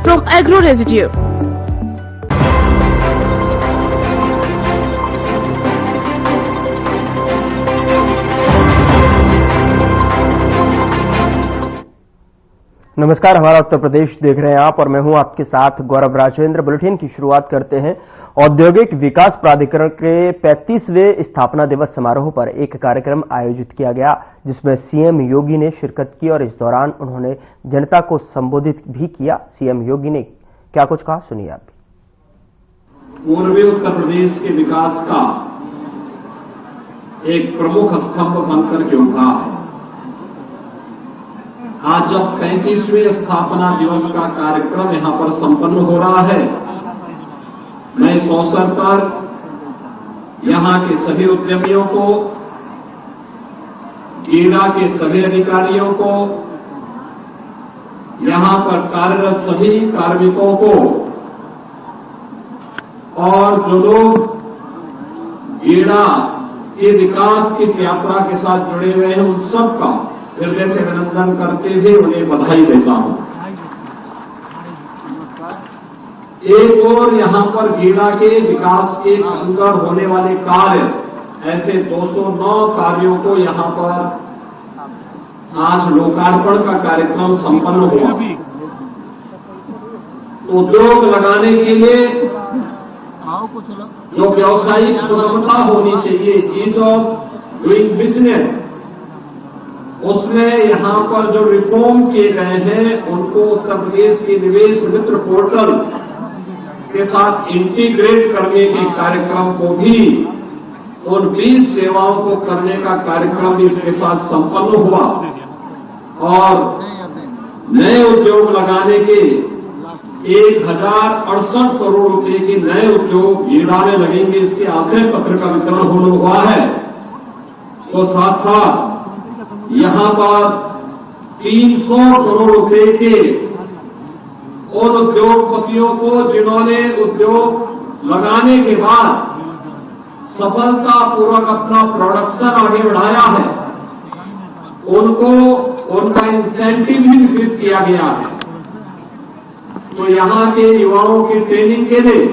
Agro residue. नमस्कार, हमारा उत्तर प्रदेश देख रहे हैं आप और मैं हूं आपके साथ गौरव राजेंद्र। बुलेटिन की शुरुआत करते हैं। औद्योगिक विकास प्राधिकरण के 35वें स्थापना दिवस समारोह पर एक कार्यक्रम आयोजित किया गया, जिसमें सीएम योगी ने शिरकत की और इस दौरान उन्होंने जनता को संबोधित भी किया। सीएम योगी ने क्या कुछ कहा, सुनिए आप। पूर्वी उत्तर प्रदेश के विकास का एक प्रमुख स्तंभ बनकर के उभरा है। आज जब 35वें स्थापना दिवस का कार्यक्रम यहां पर संपन्न हो रहा है, मैं इस अवसर पर यहां के सभी उद्यमियों को, गीडा के सभी अधिकारियों को, यहां पर कार्यरत सभी कार्मिकों को और जो लोग गीडा के विकास की इस यात्रा के साथ जुड़े हुए हैं, उन सबका हृदय से अभिनंदन करते हुए उन्हें बधाई देता हूं। एक और यहां पर गीडा के विकास के अंदर होने वाले कार्य, ऐसे 209 कार्यों को यहां पर आज लोकार्पण का कार्यक्रम संपन्न हुआ। उद्योग लगाने के लिए जो व्यावसायिक सुगमता होनी चाहिए, ईज ऑफ डूइंग बिजनेस, उसमें यहां पर जो रिफॉर्म किए गए हैं, उनको उत्तर प्रदेश के निवेश मित्र पोर्टल के साथ इंटीग्रेट करने के कार्यक्रम को भी, उन 20 सेवाओं को करने का कार्यक्रम भी इसके साथ संपन्न हुआ और नए उद्योग लगाने के 1068 करोड़ रुपए के नए उद्योग गीडा में लगेंगे, इसके आशय पत्र का वितरण होने हुआ है। तो साथ साथ यहां पर 300 करोड़ रुपए के उन उद्योगपतियों को जिन्होंने उद्योग लगाने के बाद सफलतापूर्वक अपना प्रोडक्शन आगे बढ़ाया है, उनको उनका इंसेंटिव भी वितरित किया गया है। तो यहां के युवाओं की ट्रेनिंग के लिए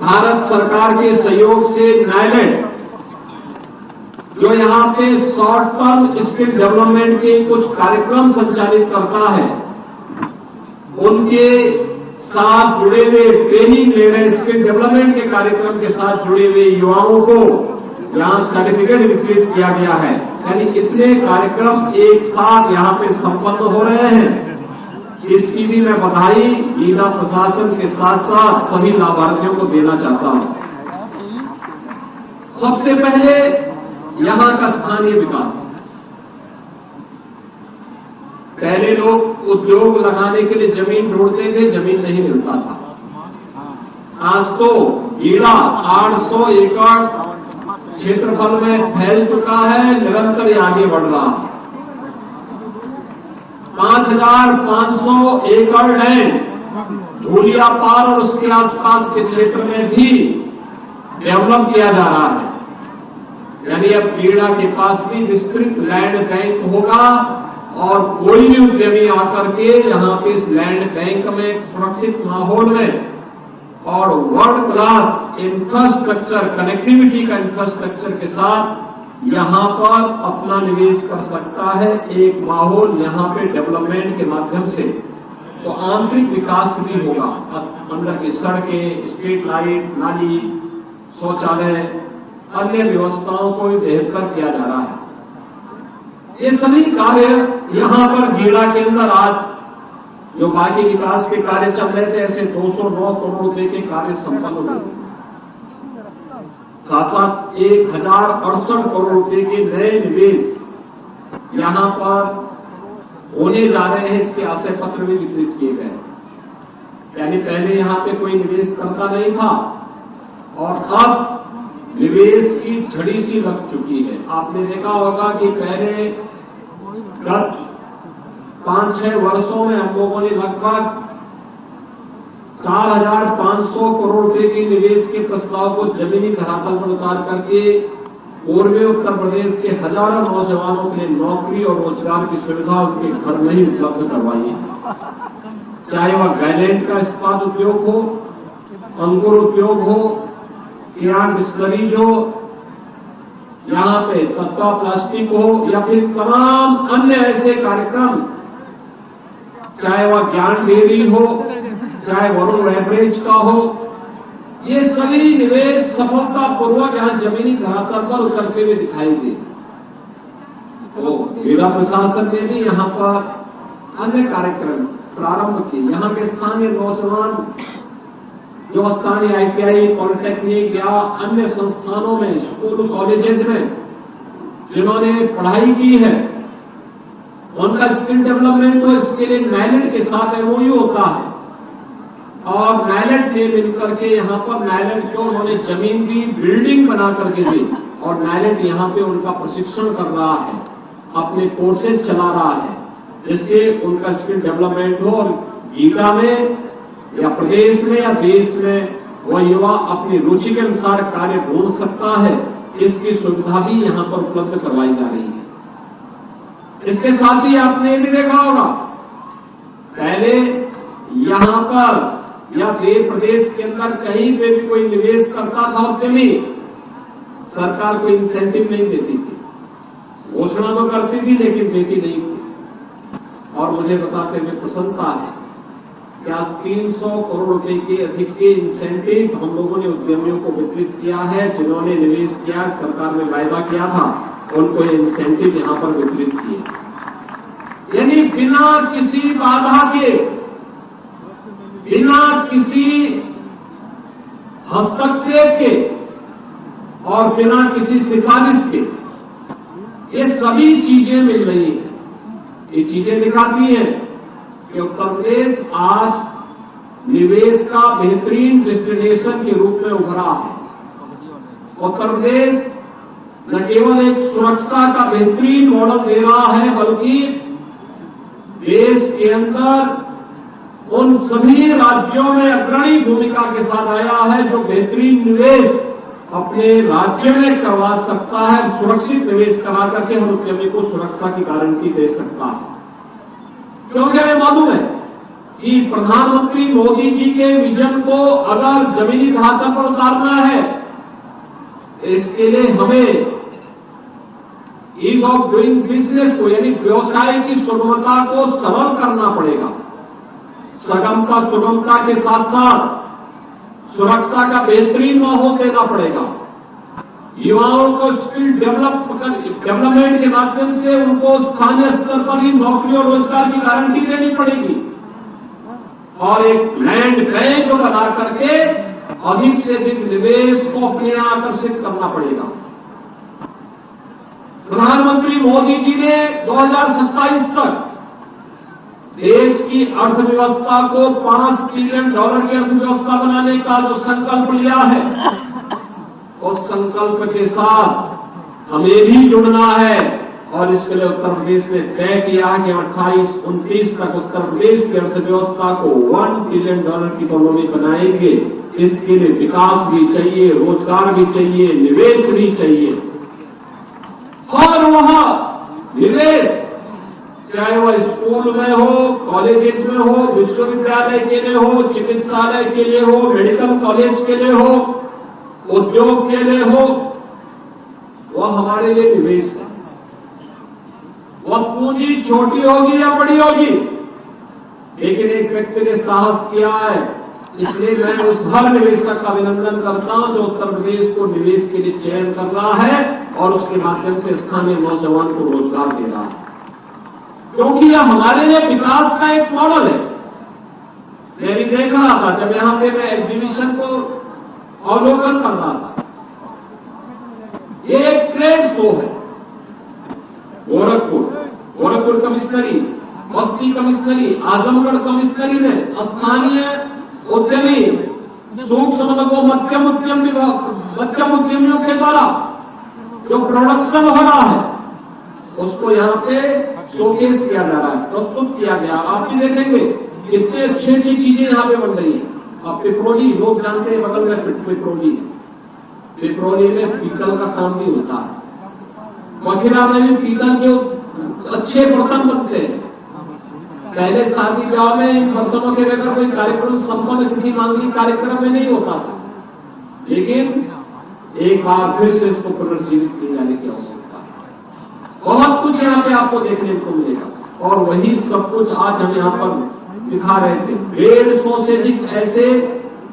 भारत सरकार के सहयोग से नायलेट, जो यहां पे शॉर्ट टर्म स्किल डेवलपमेंट के कुछ कार्यक्रम संचालित करता है, उनके साथ जुड़े हुए, ट्रेनिंग ले रहे स्किल डेवलपमेंट के कार्यक्रम के साथ जुड़े हुए युवाओं को यहां सर्टिफिकेट वितरित किया गया है। यानी कितने कार्यक्रम एक साथ यहां पे संपन्न हो रहे हैं, इसकी भी मैं बधाई गीडा प्रशासन के साथ साथ सभी लाभार्थियों को देना चाहता हूं। सबसे पहले यहां का स्थानीय विकास। पहले लोग उद्योग लगाने के लिए जमीन ढूंढते थे, जमीन नहीं मिलता था। आज तो गीडा 800 एकड़ क्षेत्रफल में फैल चुका है, निरंतर ये आगे बढ़ रहा है। 5500 एकड़ लैंड धूलियापार और उसके आसपास के क्षेत्र में भी डेवलप किया जा रहा है। यानी अब गीडा के पास भी विस्तृत लैंड बैंक होगा और कोई भी उद्यमी आकर के यहां पे इस लैंड बैंक में सुरक्षित माहौल में और वर्ल्ड क्लास इंफ्रास्ट्रक्चर, कनेक्टिविटी का इंफ्रास्ट्रक्चर के साथ यहां पर अपना निवेश कर सकता है। एक माहौल यहां पे डेवलपमेंट के माध्यम से तो आंतरिक विकास भी होगा। अंदर की सड़कें, स्ट्रीट लाइट, नाली, शौचालय, अन्य व्यवस्थाओं को भी बेहतर किया जा रहा है। ये सभी कार्य यहां पर गीडा के अंदर आज जो बाकी विकास के कार्य चल रहे थे, ऐसे 209 करोड़ रुपए के कार्य संपन्न हुए। साथ साथ 1068 करोड़ रुपए के नए निवेश यहां पर होने जा रहे हैं, इसके आशय पत्र भी वितरित किए गए। यानी पहले यहां पे कोई निवेश करता नहीं था और अब निवेश की झड़ी सी लग चुकी है। आपने देखा होगा कि पहले गत 5-6 वर्षों में हम लोगों ने लगभग 4500 करोड़ रुपए के निवेश के प्रस्ताव को जमीनी धरातल पर उतार करके पूर्वी उत्तर प्रदेश के हजारों नौजवानों के लिए नौकरी और रोजगार की सुविधा उनके घर में ही उपलब्ध करवाई है। चाहे वह गैलेंट का इस्पात उद्योग हो, अंकुर उद्योग हो, किरान डिस्टलरीज हो, यहाँ पे तत्वा प्लास्टिक हो या फिर तमाम अन्य ऐसे कार्यक्रम, चाहे वह ज्ञान डेयरी हो, चाहे वरुण एवरेज का हो, ये सभी निवेश सफलतापूर्वक यहाँ जमीनी धरातल पर उतरते हुए दिखाई दे। तो जिला प्रशासन ने भी यहाँ पर अन्य कार्यक्रम प्रारंभ किए। यहाँ के स्थानीय नौजवान जो स्थानीय आईटीआई, पॉलिटेक्निक या अन्य संस्थानों में, स्कूल कॉलेजेज में जिन्होंने पढ़ाई की है, उनका स्किल डेवलपमेंट हो, इसके लिए नाइलेट के साथ एमओयू होता है और नाइलेट ने मिलकर के यहाँ पर नाइलेट जो उन्होंने जमीन की बिल्डिंग बना करके दी और नाइलेट यहाँ पे उनका प्रशिक्षण कर रहा है, अपने कोर्सेज चला रहा है, जिससे उनका स्किल डेवलपमेंट हो और गीता में या प्रदेश में या देश में वह युवा अपनी रुचि के अनुसार कार्य ढूंढ सकता है। इसकी सुविधा भी यहाँ पर उपलब्ध करवाई जा रही है। इसके साथ ही आपने ये भी देखा होगा, पहले यहाँ पर या देश प्रदेश के अंदर कहीं पे भी कोई निवेश करता था उद्यमी, सरकार को इंसेंटिव नहीं देती थी, घोषणा तो करती थी लेकिन देती नहीं थी। और मुझे बताते हुए प्रसन्नता है कि आज 300 करोड़ रुपए के अधिक के इंसेंटिव हम लोगों ने उद्यमियों को वितरित किया है। जिन्होंने निवेश किया, सरकार ने वायदा किया था, उनको ये इंसेंटिव यहां पर वितरित किए। यानी बिना किसी बाधा के, बिना किसी हस्तक्षेप के और बिना किसी सिफारिश के ये सभी चीजें मिल रही हैं। ये चीजें दिखाती हैं कि उत्तर प्रदेश आज निवेश का बेहतरीन डेस्टिनेशन के रूप में उभरा है। उत्तर प्रदेश न केवल एक सुरक्षा का बेहतरीन मॉडल दे रहा है, बल्कि देश के अंदर उन सभी राज्यों में अग्रणी भूमिका के साथ आया है जो बेहतरीन निवेश अपने राज्य में करवा सकता है, सुरक्षित निवेश करा करके हर उद्यमी को सुरक्षा की गारंटी दे सकता है। क्योंकि हमें मालूम है कि प्रधानमंत्री मोदी जी के विजन को अगर जमीनी धरातल पर उतारना है, इसके लिए हमें ईज ऑफ डूइंग बिजनेस को, यानी व्यवसाय की सुगमता को सरल करना पड़ेगा। सगमता सुगमता के साथ साथ सुरक्षा का बेहतरीन माहौल देना पड़ेगा। युवाओं को स्किल डेवलपमेंट के माध्यम से उनको स्थानीय स्तर पर ही नौकरी और रोजगार की गारंटी देनी पड़ेगी और एक लैंड बैंक बना करके अधिक से अधिक निवेश को अपने यहां आकर्षित करना पड़ेगा। प्रधानमंत्री मोदी जी ने 2027 तक देश की अर्थव्यवस्था को $5 ट्रिलियन की अर्थव्यवस्था बनाने का जो संकल्प लिया है, उस संकल्प के साथ हमें भी जुड़ना है और इसके लिए उत्तर प्रदेश ने तय किया कि 28-29 तक उत्तर प्रदेश की अर्थव्यवस्था को $1 ट्रिलियन की इकोनॉमी बनाएंगे। इसके लिए विकास भी चाहिए, रोजगार भी चाहिए, निवेश भी चाहिए और वहां निवेश चाहे वह स्कूल में हो, कॉलेजेस में हो, विश्वविद्यालय के लिए हो, चिकित्सालय के लिए हो, मेडिकल कॉलेज के लिए हो, उद्योग के लिए हो, वह हमारे लिए निवेश है। वह पूंजी छोटी होगी या बड़ी होगी, लेकिन एक व्यक्ति ने साहस किया है, इसलिए मैं उस हर निवेशक का अभिनंदन करता हूं जो उत्तर प्रदेश को निवेश के लिए चयन कर रहा है और उसके माध्यम से स्थानीय नौजवान को रोजगार दे रहा है, क्योंकि यह हमारे लिए विकास का एक मॉडल है। मैं भी देख रहा था जब यहां पे मैं एग्जीबिशन को अवलोकन कर रहा था, ये एक ट्रेड शो है। गोरखपुर कमिश्नरी, बस्ती कमिश्नरी, आजमगढ़ कमिश्नरी में स्थानीय उद्यमी, सूक्ष्म लघु मध्यम उद्यमियों के द्वारा जो प्रोडक्शन हो रहा है उसको यहाँ पे शोकेस किया जा रहा है, प्रस्तुत किया गया। आप भी देखेंगे कितने अच्छी अच्छी चीजें यहाँ पे बन रही है। अब पिपरोली, लोग जानते हैं बगल में पिपरोली है, पिपरोली में पीतल का काम भी होता है। मखिरा में भी पीतल के अच्छे बर्तन बनते हैं। पहले शादी ब्याह में इन बर्तनों के बगैर कोई कार्यक्रम संपन्न किसी मांगलिक कार्यक्रम में नहीं होता था, लेकिन एक बार फिर से इसको पुनर्जीवित किए जाने की आवश्यकता है। बहुत कुछ यहाँ पे आपको देखने को मिलेगा और वही सब कुछ आज हम यहाँ पर दिखा रहे थे। 150 से अधिक ऐसे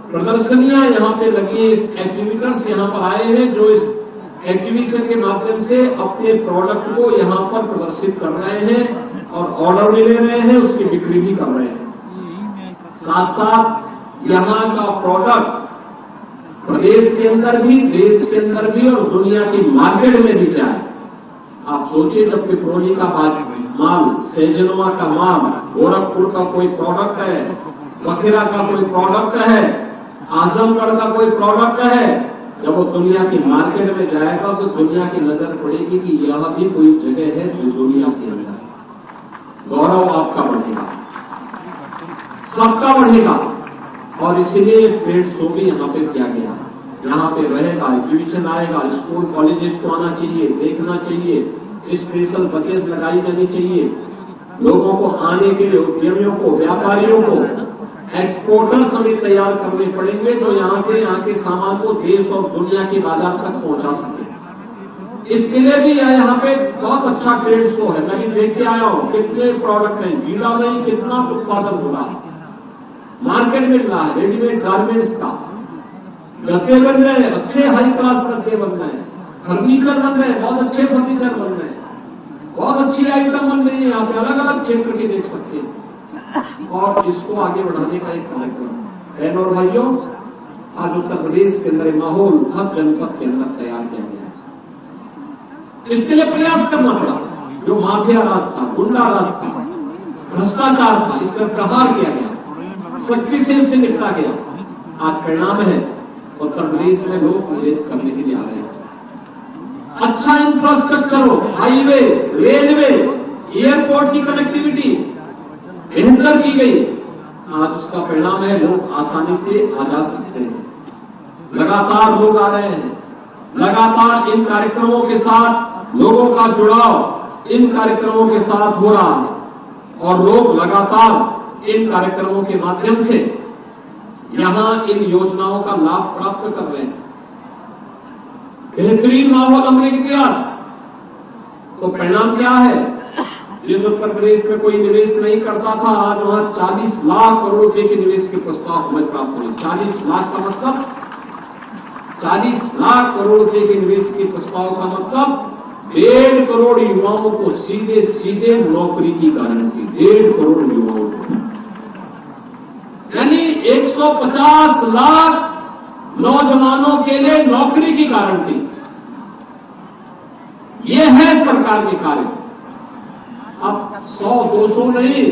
प्रदर्शनियां यहाँ पे लगी, एग्जीबिटर्स यहाँ पर आए हैं जो इस एग्जीबिशन के माध्यम से अपने प्रोडक्ट को यहाँ पर प्रदर्शित कर रहे हैं और ऑर्डर भी ले रहे हैं, उसकी बिक्री भी कर रहे हैं। साथ साथ यहाँ का प्रोडक्ट प्रदेश के अंदर भी, देश के अंदर भी और दुनिया की मार्केट में भी जाए। आप सोचिए, जब पिपरोली का माल, सेजनवा का माल, गोरखपुर का कोई प्रोडक्ट है, बखेरा का कोई प्रोडक्ट है, आजमगढ़ का कोई प्रोडक्ट है, जब वो दुनिया की मार्केट में जाएगा तो दुनिया की नजर पड़ेगी कि यह भी कोई जगह है जो दुनिया के अंदर। गौरव आपका बढ़ेगा, सबका बढ़ेगा और इसीलिए ट्रेड शो भी यहाँ पे किया गया। यहाँ पे रहेगा, एग्जीबिशन आएगा, स्कूल कॉलेजेस को आना चाहिए, देखना चाहिए, स्पेशल बसेस लगाई जानी चाहिए, लोगों को आने के लिए, उद्यमियों को, व्यापारियों को, एक्सपोर्टर्स हमें तैयार करने पड़ेंगे जो यहाँ से यहाँ के सामान को देश और दुनिया के बाजार तक पहुंचा सके। इसके लिए भी यहाँ पे बहुत अच्छा ट्रेड शो है। मैं भी देख के आया हूँ कितने प्रोडक्ट हैं, जिला में ही कितना उत्पादन हो रहा है, मार्केट मिल रहा है रेडीमेड गारमेंट्स का, गद्दे बन रहे हैं, अच्छे हाई क्लास गद्दे बन रहे हैं, फर्नीचर बन रहे हैं, बहुत अच्छे फर्नीचर बन रहे हैं, बहुत अच्छी आइटम बन रही है। यहाँ पे अलग अलग क्षेत्र की देख सकते हैं और इसको आगे बढ़ाने का एक कार्यक्रम। बहनों और भाइयों, आज उत्तर प्रदेश के अंदर माहौल हर जनपद के अंदर तैयार किया गया है। इसके लिए प्रयास करना पड़ा। जो माफिया राज था, गुंडा राज था, भ्रष्टाचार था, इस पर प्रहार किया गया, सख्ती से इससे निपटा गया। आज परिणाम है उत्तर प्रदेश में लोग निवेश करने के लिए आ रहे हैं। अच्छा इंफ्रास्ट्रक्चर हो, हाईवे, रेलवे, एयरपोर्ट की कनेक्टिविटी बेहतर की गई। आज उसका परिणाम है लोग आसानी से आ जा सकते हैं। लगातार लोग आ रहे हैं, लगातार इन कार्यक्रमों के साथ लोगों का जुड़ाव इन कार्यक्रमों के साथ हो रहा है और लोग लगातार इन कार्यक्रमों के माध्यम से यहां इन योजनाओं का लाभ प्राप्त कर रहे हैं। बेहतरीन माहौल हमने किया तो परिणाम क्या है? जिस उत्तर प्रदेश में कोई निवेश नहीं करता था, आज वहां 40 लाख करोड़ रुपए के निवेश के प्रस्ताव हमें प्राप्त हुए। 40 लाख का मतलब 40 लाख करोड़ रुपए के निवेश के प्रस्ताव का मतलब 1.5 करोड़ युवाओं को सीधे सीधे नौकरी की गारंटी। 1.5 करोड़ युवाओं को, यानी 150 लाख नौजवानों के लिए नौकरी की गारंटी। ये है सरकार के कार्य। अब 100-200 नहीं,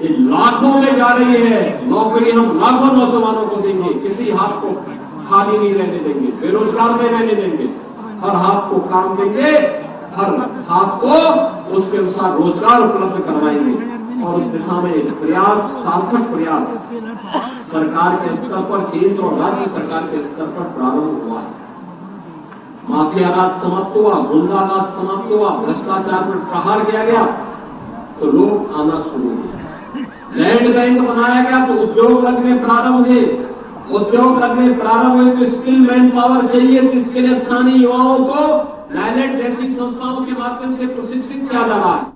ये लाखों में जा रही है नौकरी। हम लाखों नौजवानों को देंगे, किसी हाथ को खाली नहीं रहने देंगे, बेरोजगार नहीं रहने देंगे, हर हाथ को काम देंगे, हर हाथ को उसके अनुसार रोजगार उपलब्ध करवाएंगे। और उस दिशा में प्रयास, सार्थक प्रयास सरकार के स्तर पर, केंद्र और राज्य सरकार के स्तर पर प्रारंभ हुआ है। माफिया राज समाप्त हुआ, गुंडा राज समाप्त हुआ, भ्रष्टाचार पर प्रहार किया गया तो लोग आना शुरू हुए। लैंड बैंक बनाया गया तो उद्योग लगने प्रारंभ हुए। उद्योग लगने प्रारंभ हुए तो स्किल मैन पावर चाहिए, तो इसके लिए स्थानीय युवाओं को लैलेट जैसी संस्थाओं के माध्यम से प्रशिक्षित किया जा रहा है।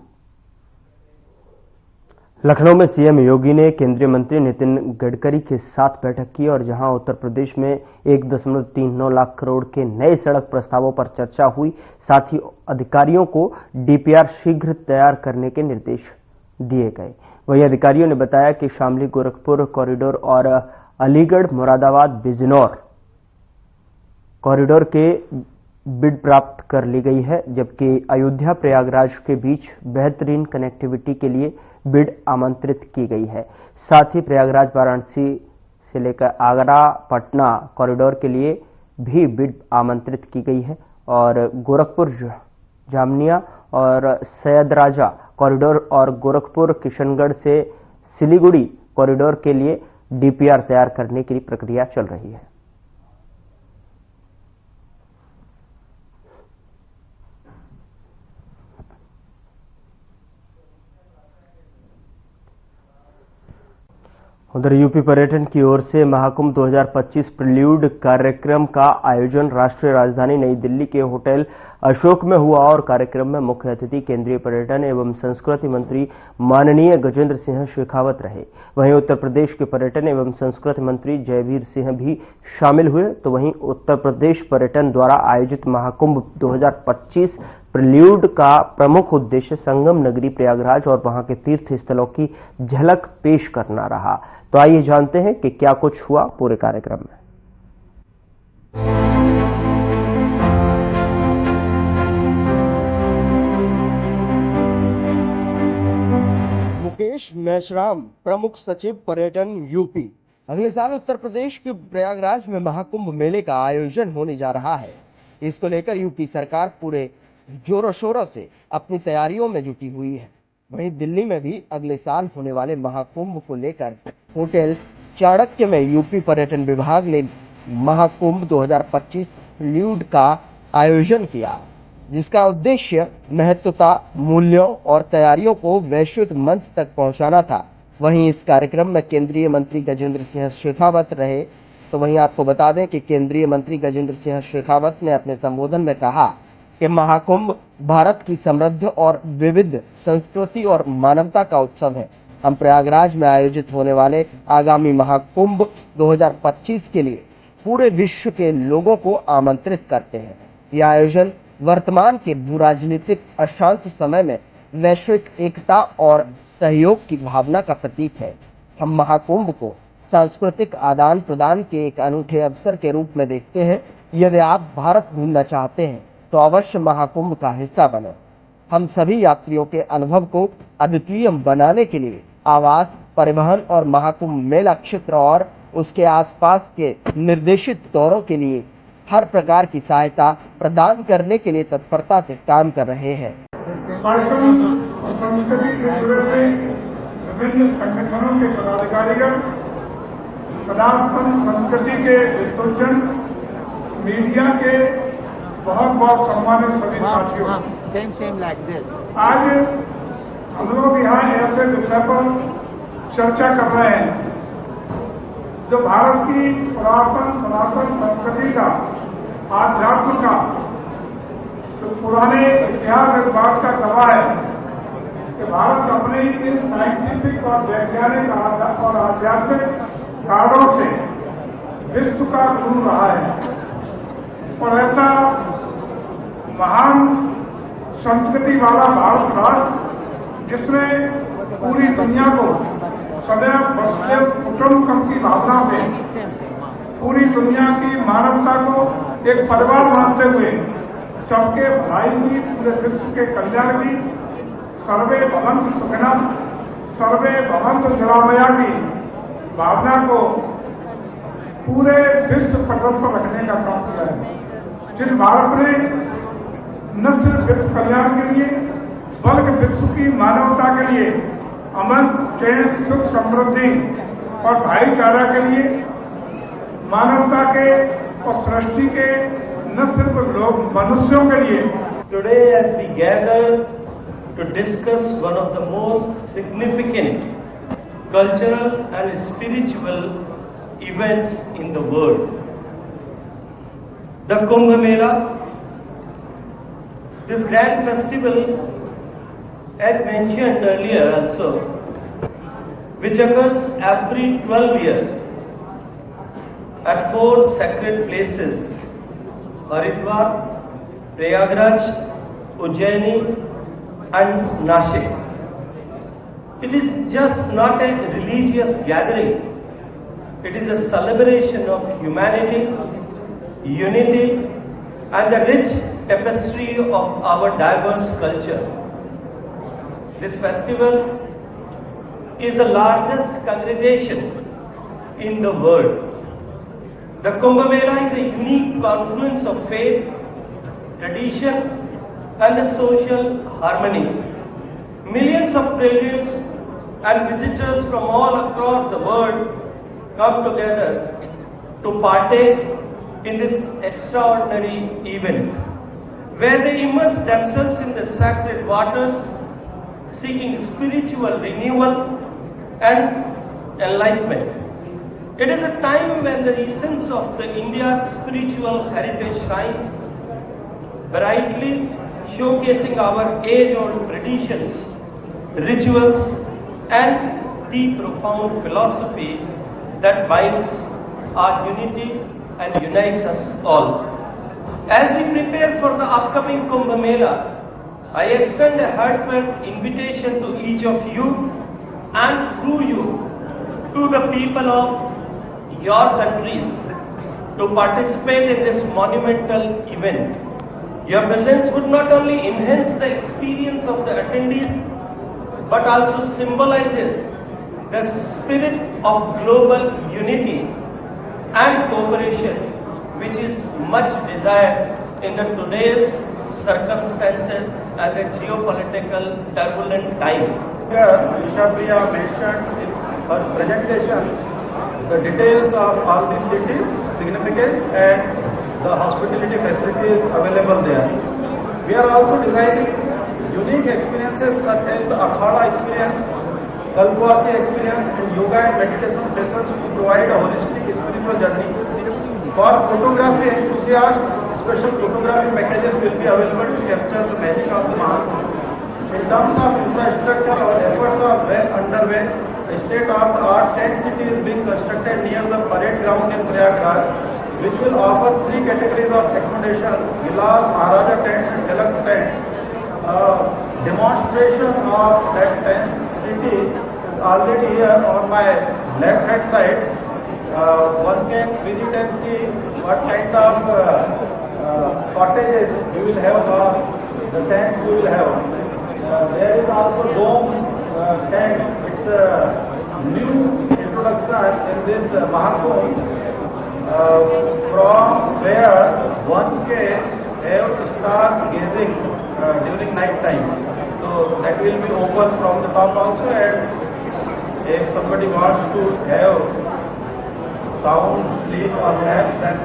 लखनऊ में सीएम योगी ने केंद्रीय मंत्री नितिन गडकरी के साथ बैठक की और जहां उत्तर प्रदेश में 1.39 लाख करोड़ के नए सड़क प्रस्तावों पर चर्चा हुई, साथ ही अधिकारियों को डीपीआर शीघ्र तैयार करने के निर्देश दिए गए। वहीं अधिकारियों ने बताया कि शामली गोरखपुर कॉरिडोर और अलीगढ़ मुरादाबाद बिजनौर कॉरिडोर के बिड प्राप्त कर ली गई है, जबकि अयोध्या प्रयागराज के बीच बेहतरीन कनेक्टिविटी के लिए बिड आमंत्रित की गई है। साथ ही प्रयागराज वाराणसी से लेकर आगरा पटना कॉरिडोर के लिए भी बिड आमंत्रित की गई है और गोरखपुर जामनिया और सैयदराजा कॉरिडोर और गोरखपुर किशनगढ़ से सिलीगुड़ी कॉरिडोर के लिए डीपीआर तैयार करने की प्रक्रिया चल रही है। उधर यूपी पर्यटन की ओर से महाकुंभ 2025 प्रिल्यूड कार्यक्रम का आयोजन राष्ट्रीय राजधानी नई दिल्ली के होटल अशोक में हुआ और कार्यक्रम में मुख्य अतिथि केंद्रीय पर्यटन एवं संस्कृति मंत्री माननीय गजेंद्र सिंह शेखावत रहे। वहीं उत्तर प्रदेश के पर्यटन एवं संस्कृति मंत्री जयवीर सिंह भी शामिल हुए। तो वहीं उत्तर प्रदेश पर्यटन द्वारा आयोजित महाकुंभ 2025 प्रिल्यूड का प्रमुख उद्देश्य संगम नगरी प्रयागराज और वहां के तीर्थ स्थलों की झलक पेश करना रहा। तो आइए जानते हैं कि क्या कुछ हुआ पूरे कार्यक्रम में। मुकेश मेश्राम, प्रमुख सचिव पर्यटन यूपी। अगले साल उत्तर प्रदेश के प्रयागराज में महाकुंभ मेले का आयोजन होने जा रहा है। इसको लेकर यूपी सरकार पूरे जोरों शोरों से अपनी तैयारियों में जुटी हुई है। वहीं दिल्ली में भी अगले साल होने वाले महाकुंभ को लेकर होटल चाणक्य में यूपी पर्यटन विभाग ने महाकुंभ 2025 प्रिल्यूड का आयोजन किया, जिसका उद्देश्य महत्वता, मूल्यों और तैयारियों को वैश्विक मंच तक पहुंचाना था। वहीं इस कार्यक्रम में केंद्रीय मंत्री गजेंद्र सिंह शेखावत रहे। तो वहीं आपको बता दें कि केंद्रीय मंत्री गजेंद्र सिंह शेखावत ने अपने संबोधन में कहा कि महाकुंभ भारत की समृद्ध और विविध संस्कृति और मानवता का उत्सव है। हम प्रयागराज में आयोजित होने वाले आगामी महाकुंभ 2025 के लिए पूरे विश्व के लोगों को आमंत्रित करते हैं। यह आयोजन वर्तमान के भूराजनीतिक अशांत समय में वैश्विक एकता और सहयोग की भावना का प्रतीक है। हम महाकुंभ को सांस्कृतिक आदान प्रदान के एक अनूठे अवसर के रूप में देखते हैं। यदि आप भारत घूमना चाहते हैं तो अवश्य महाकुंभ का हिस्सा बने। हम सभी यात्रियों के अनुभव को अद्वितीय बनाने के लिए आवास, परिवहन और महाकुंभ मेला क्षेत्र और उसके आसपास के निर्देशित दौरों के लिए हर प्रकार की सहायता प्रदान करने के लिए तत्परता से काम कर रहे हैं। पर्यटन और संस्कृति से जुड़े विभिन्न संगठनों के पदाधिकारीगण, सनातन संस्कृति के विद्वजन, मीडिया के बहुत बहुत सम्मानित सभी साथियों, आज हम लोग यहाँ ऐसे विषय पर चर्चा कर रहे हैं जो भारत की पुरातन सनातन संस्कृति का, आध्यात्म का, तो पुराने इतिहास इस बात का गवाह है कि भारत अपने इन साइंटिफिक और वैज्ञानिक और आध्यात्मिक कारणों से विश्व का गुरु रहा है। और ऐसा महान संस्कृति वाला भारत राष्ट्र, जिसने पूरी दुनिया को सदैव वसुधैव कुटुंबकम की भावना से पूरी दुनिया की मानवता को एक परिवार मानते हुए सबके भलाई की, पूरे विश्व के कल्याण की, सर्वे भवन्तु सुखिनः, सर्वे भवन्तु निरामया की भावना को पूरे विश्व पटल पर रखने का काम किया है। जिस भारत ने न सिर्फ विश्व कल्याण के लिए बल्कि विश्व की मानवता के लिए अमन, चैन, सुख, समृद्धि और भाईचारा के लिए, मानवता के और सृष्टि के न सिर्फ लोग मनुष्यों के लिए। Today as we gather to discuss one of the most significant cultural and spiritual events in the world, the Kumbh Mela, this grand festival, as mentioned earlier also, which occurs every 12 years at 4 sacred places: Haridwar, Prayagraj, Ujjaini and Nashik. It is just not a religious gathering. It is a celebration of humanity, unity and the rich tapestry of our diverse culture. This festival is the largest congregation in the world. The Kumbh Mela is a unique confluence of faith, tradition and social harmony. Millions of pilgrims and visitors from all across the world come together to partake in this extraordinary event, where they immerse themselves in the sacred waters, seeking spiritual renewal and enlightenment. It is a time when the essence of the India's spiritual heritage shines, brightly showcasing our age-old traditions, rituals, and the profound philosophy that binds our unity and unites us all. As we prepare for the upcoming Kumbh Mela, I extend a heartfelt invitation to each of you and through you to the people of your countries to participate in this monumental event. Your presence would not only enhance the experience of the attendees, but also symbolizes the spirit of global unity and cooperation, which is much desired in the today's circumstances and a geopolitical turbulent time. Here, Isha Priya mentioned in her presentation the details of all these cities, significance, and the hospitality facilities available there. We are also designing unique experiences such as the Akhada experience, Kalpwasi experience, and yoga and meditation sessions to provide a holistic spiritual journey. For photography enthusiasts, special photography packages will be available to capture the magic of the Mahakumbh. In terms of infrastructure, our efforts are well underway. A state-of-the-art tent city is being constructed near the parade ground in Prayagraj, which will offer 3 categories of accommodation: villas, Maharaja tents, and deluxe tents. Demonstration of that tent city is already here on my left-hand side. One can visit and see what kind of cottages we will have, or the tents we will have. There is also dome tent. It's a new introduction in this Mahakumbh, from where one can have star gazing during night time. So that will be open from the top also, and if somebody wants to have sound sleep or nap, then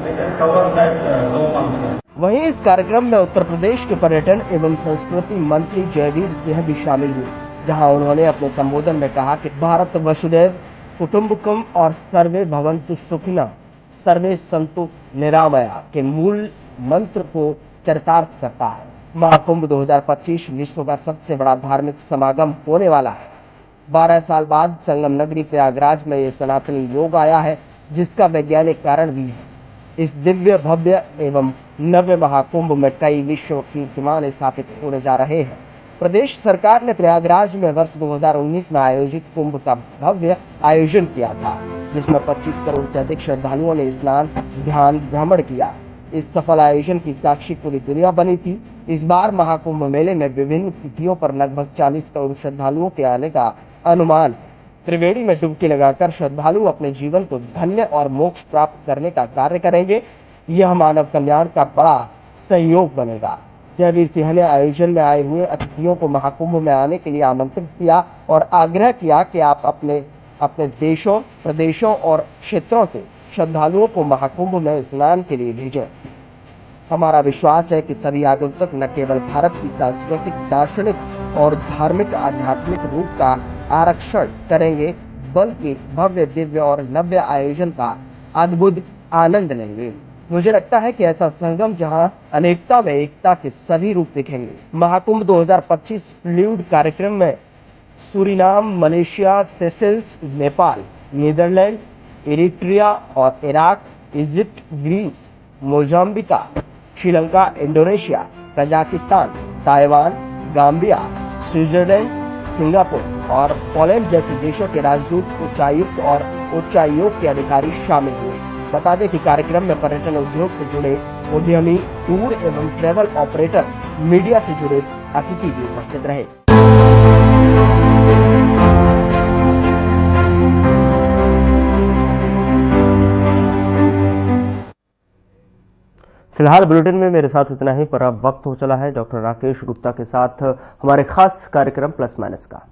they can cover that dome also. वहीं इस कार्यक्रम में उत्तर प्रदेश के पर्यटन एवं संस्कृति मंत्री जयवीर सिंह भी शामिल हुए, जहां उन्होंने अपने संबोधन में कहा कि भारत वसुदैव कुटुंबकम और सर्वे भवन्तु सुखिनः सर्वे सन्तु निरामया के मूल मंत्र को चरितार्थ करता है। महाकुंभ 2025 विश्व का सबसे बड़ा धार्मिक समागम होने वाला है। 12 साल बाद संगम नगरी प्रयागराज में ये सनातनी योग आया है, जिसका वैज्ञानिक कारण भी है। इस दिव्य भव्य एवं नव्य महाकुंभ में कई विश्व कीर्तिमान स्थापित होने जा रहे हैं। प्रदेश सरकार ने प्रयागराज में वर्ष 2019 में आयोजित कुंभ का भव्य आयोजन किया था, जिसमें 25 करोड़ से अधिक श्रद्धालुओं ने स्नान, ध्यान, भ्रमण किया। इस सफल आयोजन की साक्षी पूरी दुनिया बनी थी। इस बार महाकुंभ मेले में विभिन्न तिथियों पर लगभग 40 करोड़ श्रद्धालुओं के आने का अनुमान। त्रिवेणी में डुबकी लगाकर श्रद्धालु अपने जीवन को धन्य और मोक्ष प्राप्त करने का कार्य करेंगे। यह मानव कल्याण का बड़ा सहयोग बनेगा। जयवीर सिंह ने आयोजन में आए हुए अतिथियों को महाकुंभ में आने के लिए आमंत्रित किया और आग्रह किया कि आप अपने देशों, प्रदेशों और क्षेत्रों से श्रद्धालुओं को महाकुंभ में स्नान के लिए भेजें। हमारा विश्वास है कि सभी आगंतुक न केवल भारत की सांस्कृतिक, दार्शनिक और धार्मिक आध्यात्मिक रूप का आरक्षण करेंगे, बल्कि भव्य, दिव्य और नव्य आयोजन का अद्भुत आनंद लेंगे। मुझे लगता है कि ऐसा संगम जहां अनेकता में एकता के सभी रूप दिखेंगे। महाकुंभ 2025 फ्लूइड कार्यक्रम में Suriname, Malaysia, Seychelles, Nepal, Netherland, Eritrea और Iraq, Egypt, Greece, Mozambique, Sri Lanka, Indonesia, Kazakhstan, Taiwan, Gambia, Switzerland, Singapore और पोलैंड जैसे देशों के राजदूत, उच्चायुक्त और उच्चायोग के अधिकारी शामिल हुए। बता दें कि कार्यक्रम में पर्यटन उद्योग से जुड़े उद्यमी, टूर एवं ट्रैवल ऑपरेटर, मीडिया से जुड़े अतिथि भी उपस्थित रहे। फिलहाल बुलेटिन में मेरे साथ इतना ही, पर अब वक्त हो चला है डॉक्टर राकेश गुप्ता के साथ हमारे खास कार्यक्रम प्लस माइनस का।